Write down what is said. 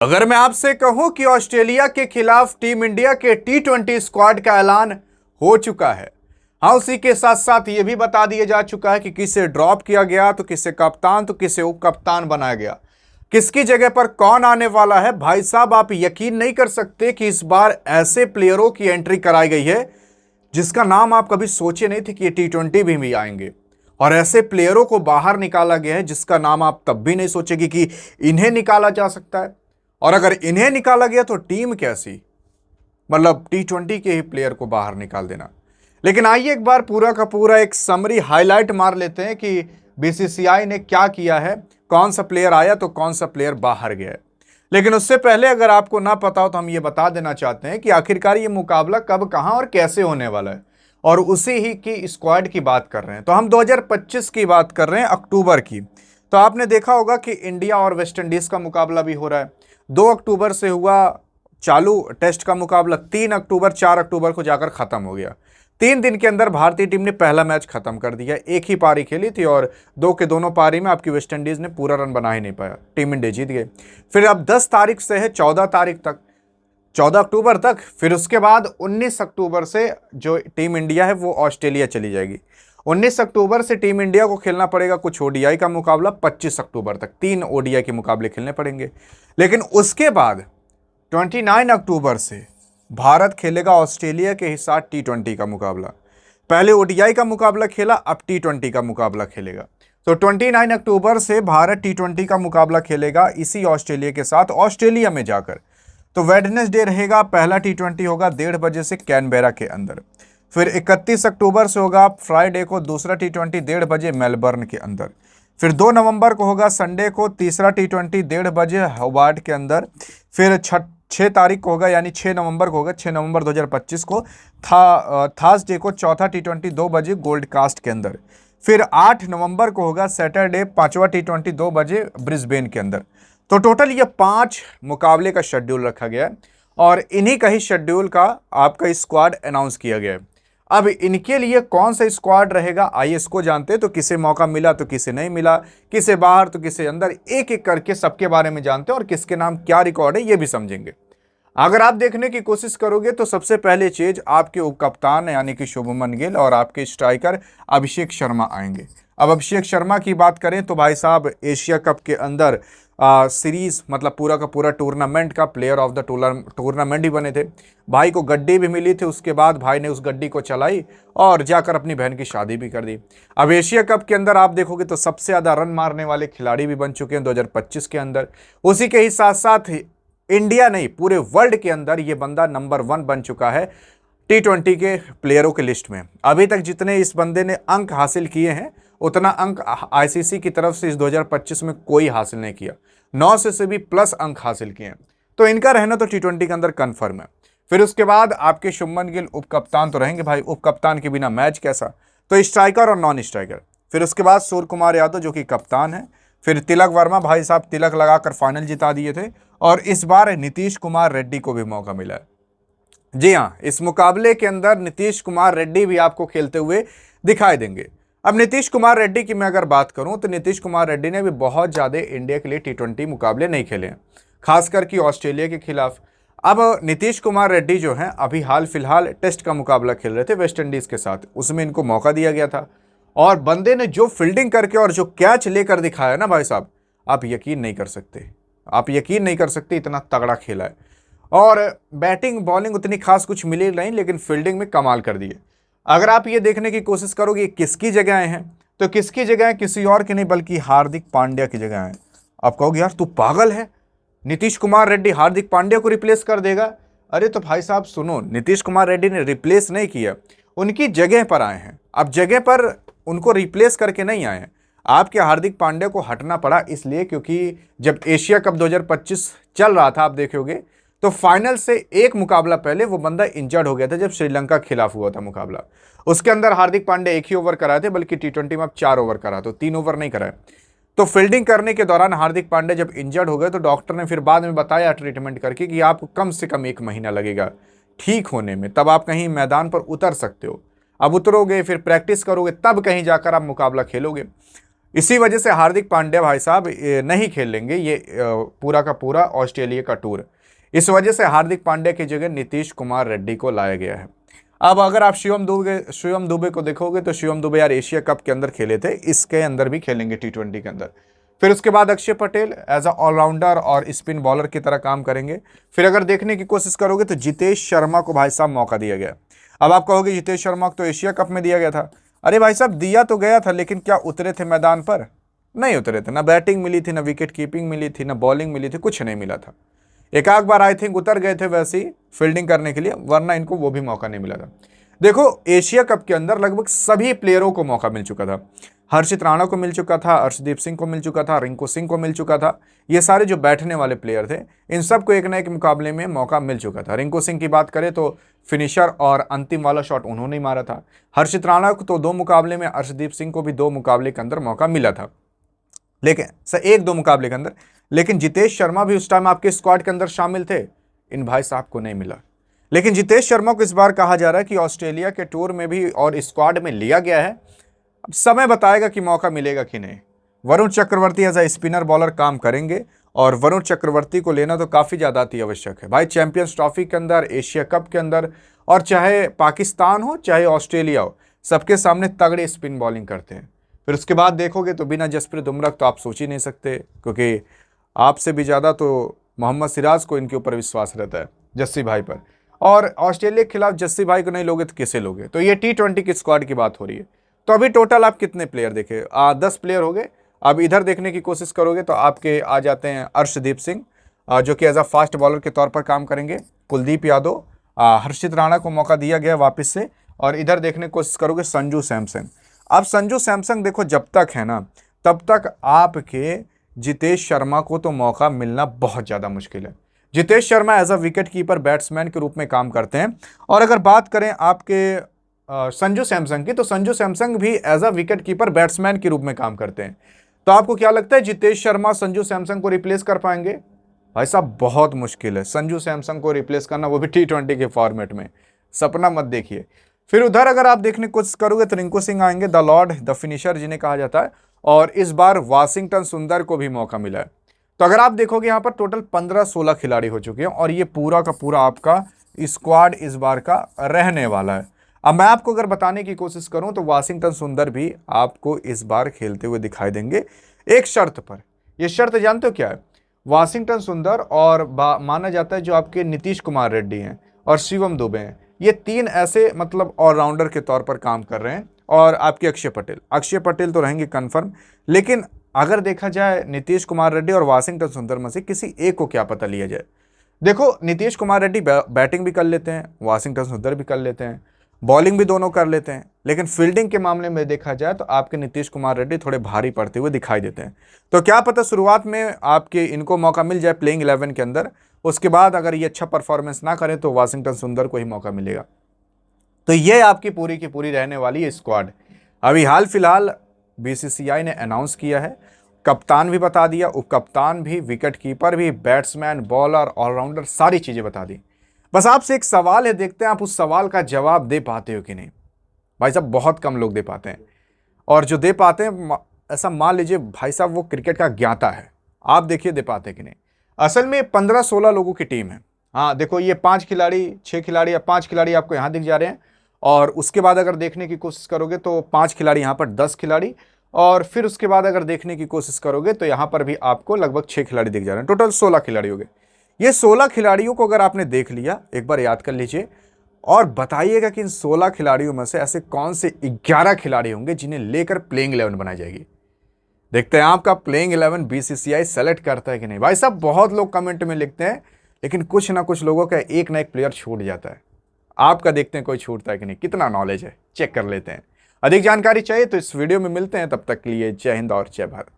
अगर मैं आपसे कहूं कि ऑस्ट्रेलिया के खिलाफ टीम इंडिया के टी20 स्क्वाड का ऐलान हो चुका है। हाँ, उसी के साथ साथ यह भी बता दिया जा चुका है कि किसे ड्रॉप किया गया, तो किसे कप्तान, तो किसे उप कप्तान बनाया गया, किसकी जगह पर कौन आने वाला है। भाई साहब, आप यकीन नहीं कर सकते कि इस बार ऐसे प्लेयरों की एंट्री कराई गई है जिसका नाम आप कभी सोचे नहीं थे कि ये टी20 भी आएंगे, और ऐसे प्लेयरों को बाहर निकाला गया है जिसका नाम आप तब भी नहीं सोचेगी कि इन्हें निकाला जा सकता है। और अगर इन्हें निकाला गया तो टीम कैसी, मतलब टी20 के ही प्लेयर को बाहर निकाल देना। लेकिन आइए एक बार पूरा का पूरा एक समरी हाईलाइट मार लेते हैं कि बीसीसीआई ने क्या किया है, कौन सा प्लेयर आया तो कौन सा प्लेयर बाहर गया है। लेकिन उससे पहले अगर आपको ना पता हो तो हम ये बता देना चाहते हैं कि आखिरकार ये मुकाबला कब, कहां और कैसे होने वाला है, और उसी ही की स्क्वाड की बात कर रहे हैं। तो हम 2025 की बात कर रहे हैं, अक्टूबर की। तो आपने देखा होगा कि इंडिया और वेस्ट इंडीज का मुकाबला भी हो रहा है। 2 अक्टूबर से हुआ चालू टेस्ट का मुकाबला, 3 अक्टूबर 4 अक्टूबर को जाकर खत्म हो गया। 3 दिन के अंदर भारतीय टीम ने पहला मैच खत्म कर दिया। एक ही पारी खेली थी और दो के दोनों पारी में आपकी वेस्ट इंडीज ने पूरा रन बना ही नहीं पाया, टीम इंडिया जीत गए। फिर अब 10 तारीख से है 14 तारीख तक, 14 अक्टूबर तक। फिर उसके बाद 19 अक्टूबर से जो टीम इंडिया है वो ऑस्ट्रेलिया चली जाएगी। 19 अक्टूबर से टीम इंडिया को खेलना पड़ेगा कुछ ओडीआई का मुकाबला, 25 अक्टूबर तक 3 ओडीआई के मुकाबले खेलने पड़ेंगे। लेकिन उसके बाद 29 अक्टूबर से भारत खेलेगा ऑस्ट्रेलिया के ही साथ टी20 का मुकाबला। पहले ओडीआई का मुकाबला खेला, अब टी20 का मुकाबला खेलेगा। तो 29 अक्टूबर से भारत टी20 का मुकाबला खेलेगा इसी ऑस्ट्रेलिया के साथ, ऑस्ट्रेलिया में जाकर। तो वेडनेसडे रहेगा, पहला टी20 होगा 1:30 बजे से कैनबेरा के अंदर। फिर 31 अक्टूबर से होगा फ्राइडे को दूसरा टी20 1:30 बजे मेलबर्न के अंदर। फिर 2 नवंबर को होगा संडे को तीसरा टी20 1:30 बजे होबार्ट के अंदर। फिर 6 तारीख को होगा, यानी 6 नवंबर को होगा, 6 नवंबर 2025 को थर्सडे को चौथा टी20 2 बजे गोल्ड कास्ट के अंदर। फिर 8 नवंबर को होगा सैटरडे 5वां टी20 2 बजे ब्रिस्बेन के अंदर। तो टोटल ये 5 मुकाबले का शेड्यूल रखा गया है, और इन्हीं का ही शेड्यूल का आपका स्क्वाड अनाउंस किया गया है। अब इनके लिए कौन सा स्क्वाड रहेगा आइए इसको जानते हैं। तो किसे मौका मिला तो किसे नहीं मिला, किसे बाहर तो किसे अंदर, एक एक करके सबके बारे में जानते हैं, और किसके नाम क्या रिकॉर्ड है ये भी समझेंगे। अगर आप देखने की कोशिश करोगे तो सबसे पहले चीज आपके उपकप्तान यानी कि शुभमन गिल और आपके स्ट्राइकर अभिषेक शर्मा आएंगे। अब अभिषेक शर्मा की बात करें तो भाई साहब एशिया कप के अंदर सीरीज मतलब पूरा का पूरा टूर्नामेंट का प्लेयर ऑफ द टूर्नामेंट ही बने थे। भाई को गड्डी भी मिली थी, उसके बाद भाई ने उस गड्डी को चलाई और जाकर अपनी बहन की शादी भी कर दी। अब एशिया कप के अंदर आप देखोगे तो सबसे ज़्यादा रन मारने वाले खिलाड़ी भी बन चुके हैं 2025 के अंदर। उसी के ही साथ साथ इंडिया नहीं पूरे वर्ल्ड के अंदर ये बंदा नंबर 1 बन चुका है टी20 के प्लेयरों के लिस्ट में। अभी तक जितने इस बंदे ने अंक हासिल किए हैं उतना अंक आईसीसी की तरफ से इस 2025 में कोई हासिल नहीं किया। 900 से भी प्लस अंक हासिल किए हैं, तो इनका रहना तो टी20 के अंदर कन्फर्म है। फिर उसके बाद आपके शुभमन गिल उप कप्तान तो रहेंगे। भाई उप कप्तान के बिना मैच कैसा, तो स्ट्राइकर और नॉन स्ट्राइकर। फिर उसके बाद सूर्य कुमार यादव जो कि कप्तान है। फिर तिलक वर्मा, भाई साहब तिलक लगाकर फाइनल जिता दिए थे, और इस बार नीतीश कुमार रेड्डी को भी मौका मिला है। जी हाँ, इस मुकाबले के अंदर नीतीश कुमार रेड्डी भी आपको खेलते हुए दिखाई देंगे। अब नीतीश कुमार रेड्डी की मैं अगर बात करूं तो नीतीश कुमार रेड्डी ने भी बहुत ज़्यादा इंडिया के लिए टी20 मुकाबले नहीं खेले हैं, खासकर कि ऑस्ट्रेलिया के खिलाफ। अब नीतीश कुमार रेड्डी जो हैं अभी हाल फिलहाल टेस्ट का मुकाबला खेल रहे थे वेस्ट इंडीज़ के साथ, उसमें इनको मौका दिया गया था, और बंदे ने जो फील्डिंग करके और जो कैच लेकर दिखाया ना भाई साहब, आप यकीन नहीं कर सकते, आप यकीन नहीं कर सकते इतना तगड़ा खेला है। और बैटिंग बॉलिंग उतनी खास कुछ मिली नहीं, लेकिन फील्डिंग में कमाल कर दिए। अगर आप ये देखने की कोशिश करोगे किसकी जगह आए हैं, तो किसकी जगह किसी और की नहीं बल्कि हार्दिक पांड्या की जगह आए। आप कहोगे यार तू पागल है, नीतीश कुमार रेड्डी हार्दिक पांड्या को रिप्लेस कर देगा। अरे तो भाई साहब सुनो, नीतीश कुमार रेड्डी ने रिप्लेस नहीं किया, उनकी जगह पर आए हैं। अब जगह पर उनको रिप्लेस करके नहीं आए हैं। आपके हार्दिक पांड्या को हटना पड़ा इसलिए क्योंकि जब एशिया कप 2025 चल रहा था आप देखोगे तो फाइनल से एक मुकाबला पहले वो बंदा इंजर्ड हो गया था जब श्रीलंका के खिलाफ हुआ था मुकाबला। उसके अंदर हार्दिक पांड्या 1 ही ओवर कराए थे, बल्कि टी20 में अब 4 ओवर करा, तो 3 ओवर नहीं कराए। तो फील्डिंग करने के दौरान हार्दिक पांड्या जब इंजर्ड हो गए तो डॉक्टर ने फिर बाद में बताया ट्रीटमेंट करके कि आपको कम से कम 1 महीना लगेगा ठीक होने में, तब आप कहीं मैदान पर उतर सकते हो। अब उतरोगे फिर प्रैक्टिस करोगे तब कहीं जाकर आप मुकाबला खेलोगे। इसी वजह से हार्दिक पांड्या भाई साहब नहीं खेल लेंगे ये पूरा का पूरा ऑस्ट्रेलिया का टूर। इस वजह से हार्दिक पांड्या की जगह नीतीश कुमार रेड्डी को लाया गया है। अब अगर आप शिवम दुबे को देखोगे तो शिवम दुबे यार एशिया कप के अंदर खेले थे, इसके अंदर भी खेलेंगे T20 के अंदर। फिर उसके बाद Akshay Patel as a allrounder और स्पिन बॉलर की तरह काम करेंगे। फिर अगर देखने की कोशिश करोगे तो जितेश शर्मा को भाई साहब मौका दिया गया। अब आप कहोगे जितेश शर्मा को तो एशिया कप में दिया गया था। अरे भाई साहब दिया तो गया था, लेकिन क्या उतरे थे मैदान पर? नहीं उतरे थे। ना बैटिंग मिली थी, ना विकेट कीपिंग मिली थी, ना बॉलिंग मिली थी, कुछ नहीं मिला था। एक आध बार आई थिंक उतर गए थे वैसे ही फील्डिंग करने के लिए, वरना इनको वो भी मौका नहीं मिला था। देखो एशिया कप के अंदर लगभग सभी प्लेयरों को मौका मिल चुका था। हर्षित राणा को मिल चुका था, अर्शदीप सिंह को मिल चुका था, रिंकू सिंह को मिल चुका था। ये सारे जो बैठने वाले प्लेयर थे इन सबको एक न एक मुकाबले में मौका मिल चुका था। रिंकू सिंह की बात करें तो फिनिशर और अंतिम वाला शॉट उन्होंने ही मारा था। हर्षित राणा को तो 2 मुकाबले में, अर्शदीप सिंह को भी 2 मुकाबले के अंदर मौका मिला था, लेकिन 1-2 मुकाबले के अंदर। लेकिन जितेश शर्मा भी उस टाइम आपके स्क्वाड के अंदर शामिल थे, इन भाई साहब को नहीं मिला। लेकिन जितेश शर्मा को इस बार कहा जा रहा है कि ऑस्ट्रेलिया के टूर में भी और स्क्वाड में लिया गया है। अब समय बताएगा कि मौका मिलेगा कि नहीं। Varun Chakravarthy as a spinner bowler काम करेंगे और वरुण चक्रवर्ती को लेना तो काफ़ी ज़्यादा अति आवश्यक है भाई। चैंपियंस ट्रॉफी के अंदर, एशिया कप के अंदर, और चाहे पाकिस्तान हो चाहे ऑस्ट्रेलिया हो, सबके सामने तगड़े स्पिन बॉलिंग करते हैं। फिर उसके बाद देखोगे तो बिना जसप्रीत बुमराह तो आप सोच ही नहीं सकते, क्योंकि आपसे भी ज़्यादा तो मोहम्मद सिराज को इनके ऊपर विश्वास रहता है, जस्सी भाई पर। और ऑस्ट्रेलिया के खिलाफ जस्सी भाई को नहीं लोगे तो किसे लोगे? तो ये T20 की स्क्वाड की बात हो रही है। तो अभी टोटल आप कितने प्लेयर देखे? 10 प्लेयर हो गए। अब इधर देखने की कोशिश करोगे तो आपके आ जाते हैं अर्शदीप सिंह, जो कि एज अ फास्ट बॉलर के तौर पर काम करेंगे, कुलदीप यादव, हर्षित राणा को मौका दिया गया वापस से, और इधर देखने की कोशिश करोगे संजू सैमसन। अब संजू सैमसन देखो जब तक है ना तब तक आपके जितेश शर्मा को तो मौका मिलना बहुत ज़्यादा मुश्किल है। Jitesh Sharma as a wicket keeper batsman के रूप में काम करते हैं। और अगर बात करें आपके संजू सैमसन की, तो संजू सैमसन भी as a wicket keeper batsman के रूप में काम करते हैं। तो आपको क्या लगता है जितेश शर्मा संजू सैमसन को रिप्लेस कर पाएंगे? भाई साहब बहुत मुश्किल है संजू सैमसन को रिप्लेस करना, वो भी T20 के फॉर्मेट में। सपना मत देखिए। फिर उधर अगर आप देखने की कोशिश करोगे तो रिंकू सिंह आएंगे, द लॉर्ड, द फिनिशर जिन्हें कहा जाता है। और इस बार वाशिंगटन सुंदर को भी मौका मिला है। तो अगर आप देखोगे यहाँ पर टोटल 15-16 खिलाड़ी हो चुके हैं, और ये पूरा का पूरा आपका स्क्वाड इस बार का रहने वाला है। अब मैं आपको अगर बताने की कोशिश करूं तो वाशिंगटन सुंदर भी आपको इस बार खेलते हुए दिखाई देंगे, एक शर्त पर। यह शर्त जानते हो क्या है? वाशिंगटन सुंदर और माना जाता है जो आपके नीतीश कुमार रेड्डी हैं और शिवम दुबे हैं, ये 3 ऐसे मतलब ऑलराउंडर के तौर पर काम कर रहे हैं। और आपके अक्षय पटेल तो रहेंगे कन्फर्म। लेकिन अगर देखा जाए नीतीश कुमार रेड्डी और वाशिंगटन सुंदर में से किसी एक को क्या पता लिया जाए। देखो नीतीश कुमार रेड्डी बैटिंग भी कर लेते हैं, वाशिंगटन सुंदर भी कर लेते हैं, बॉलिंग भी दोनों कर लेते हैं, लेकिन फील्डिंग के मामले में देखा जाए तो आपके नीतीश कुमार रेड्डी थोड़े भारी पड़ते हुए दिखाई देते हैं। तो क्या पता शुरुआत में आपके इनको मौका मिल जाए प्लेइंग 11 के अंदर, उसके बाद अगर ये अच्छा परफॉर्मेंस ना करें तो वाशिंगटन सुंदर को ही मौका मिलेगा। तो ये आपकी पूरी की पूरी रहने वाली है स्क्वाड। अभी हाल फिलहाल BCCI ने अनाउंस किया है, कप्तान भी बता दिया, उप कप्तान भी, विकेट कीपर भी, बैट्समैन, बॉलर, ऑलराउंडर, सारी चीज़ें बता दी। बस आपसे एक सवाल है, देखते हैं आप उस सवाल का जवाब दे पाते हो कि नहीं। भाई साहब बहुत कम लोग दे पाते हैं, और जो दे पाते हैं ऐसा मान लीजिए भाई साहब वो क्रिकेट का ज्ञाता है। आप देखिए दे पाते कि नहीं। असल में 15-16 लोगों की टीम है। हाँ देखो ये 5 खिलाड़ी, 6 खिलाड़ी या 5 खिलाड़ी आपको यहाँ दिख जा रहे हैं, और उसके बाद अगर देखने की कोशिश करोगे तो 5 खिलाड़ी, यहाँ पर 10 खिलाड़ी, और फिर उसके बाद अगर देखने की कोशिश करोगे तो यहाँ पर भी आपको लगभग 6 खिलाड़ी दिख जा रहे हैं। टोटल 16 खिलाड़ी हो गए। ये 16 खिलाड़ियों को अगर आपने देख लिया, एक बार याद कर लीजिए और बताइएगा कि इन 16 खिलाड़ियों में से ऐसे कौन से 11 खिलाड़ी होंगे जिन्हें लेकर प्लेइंग 11 बनाई जाएगी। देखते हैं आपका प्लेइंग 11 BCCI सेलेक्ट करता है कि नहीं। भाई साहब बहुत लोग कमेंट में लिखते हैं, लेकिन कुछ ना कुछ लोगों का एक ना एक प्लेयर छूट जाता है। आपका देखते हैं कोई छूटता है कि नहीं। कितना नॉलेज है चेक कर लेते हैं। अधिक जानकारी चाहिए तो इस वीडियो में मिलते हैं, तब तक के लिए जय हिंद और जय भारत।